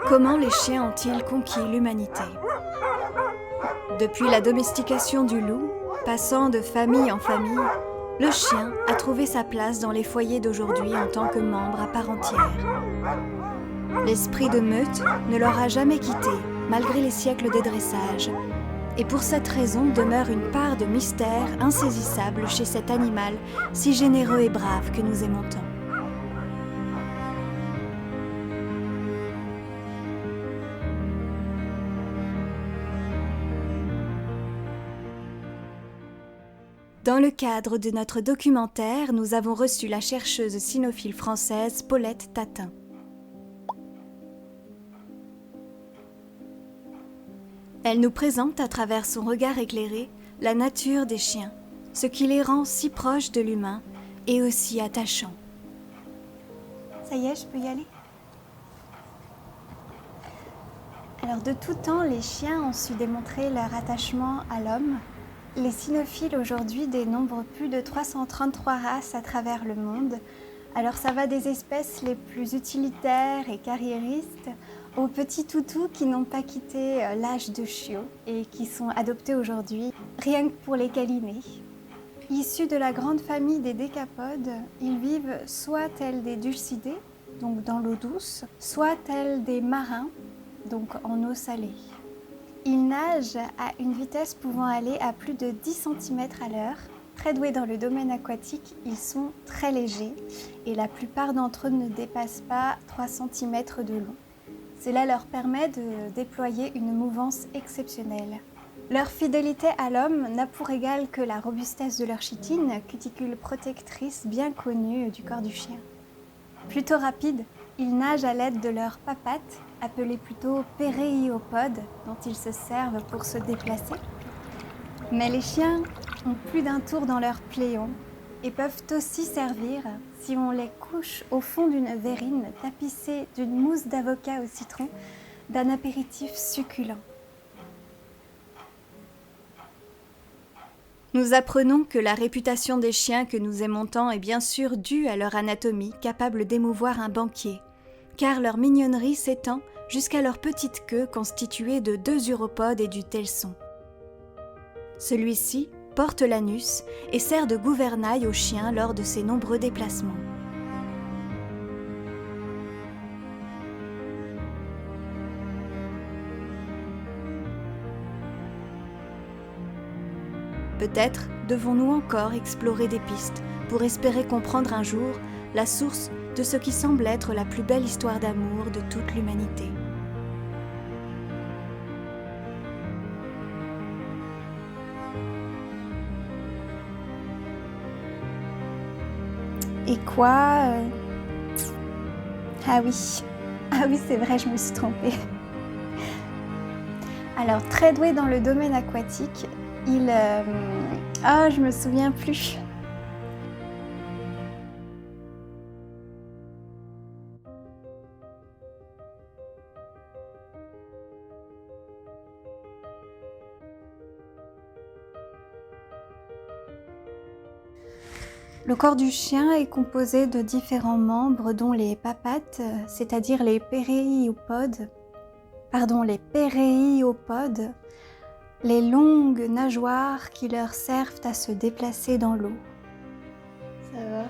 Comment les chiens ont-ils conquis l'humanité? Depuis la domestication du loup, passant de famille en famille, le chien a trouvé sa place dans les foyers d'aujourd'hui en tant que membre à part entière. L'esprit de meute ne l'aura jamais quitté, malgré les siècles de dressage. Et pour cette raison demeure une part de mystère insaisissable chez cet animal si généreux et brave que nous aimons tant. Dans le cadre de notre documentaire, nous avons reçu la chercheuse cynophile française Paulette Tatin. Elle nous présente à travers son regard éclairé la nature des chiens, ce qui les rend si proches de l'humain et aussi attachants. Ça y est, je peux y aller? Alors de tout temps, les chiens ont su démontrer leur attachement à l'homme. Les cynophiles aujourd'hui dénombrent plus de 333 races à travers le monde. Alors ça va des espèces les plus utilitaires et carriéristes aux petits toutous qui n'ont pas quitté l'âge de chiot et qui sont adoptés aujourd'hui rien que pour les câliner. Issus de la grande famille des décapodes, ils vivent soit tels des dulcidés, donc dans l'eau douce, soit tels des marins, donc en eau salée. Ils nagent à une vitesse pouvant aller à plus de 10 cm à l'heure. Très doués dans le domaine aquatique, ils sont très légers et la plupart d'entre eux ne dépassent pas 3 cm de long. Cela leur permet de déployer une mouvance exceptionnelle. Leur fidélité à l'homme n'a pour égal que la robustesse de leur chitine, cuticule protectrice bien connue du corps du chien. Plutôt rapides, ils nagent à l'aide de leurs papates, appelées plutôt péréiopodes, dont ils se servent pour se déplacer. Mais les chiens ont plus d'un tour dans leur pléon et peuvent aussi servir si on les couche au fond d'une verrine tapissée d'une mousse d'avocat au citron, d'un apéritif succulent. Nous apprenons que la réputation des chiens que nous aimons tant est bien sûr due à leur anatomie capable d'émouvoir un banquier, car leur mignonnerie s'étend jusqu'à leur petite queue constituée de 2 uropodes et du telson. Celui-ci porte l'anus et sert de gouvernail au chien lors de ses nombreux déplacements. Peut-être devons-nous encore explorer des pistes pour espérer comprendre un jour la source de ce qui semble être la plus belle histoire d'amour de toute l'humanité. Et quoi Ah oui, c'est vrai, je me suis trompée. Alors, très doué dans le domaine aquatique, je me souviens plus. Le corps du chien est composé de différents membres dont les papates, c'est-à-dire les péréiopodes, les longues nageoires qui leur servent à se déplacer dans l'eau. Ça va?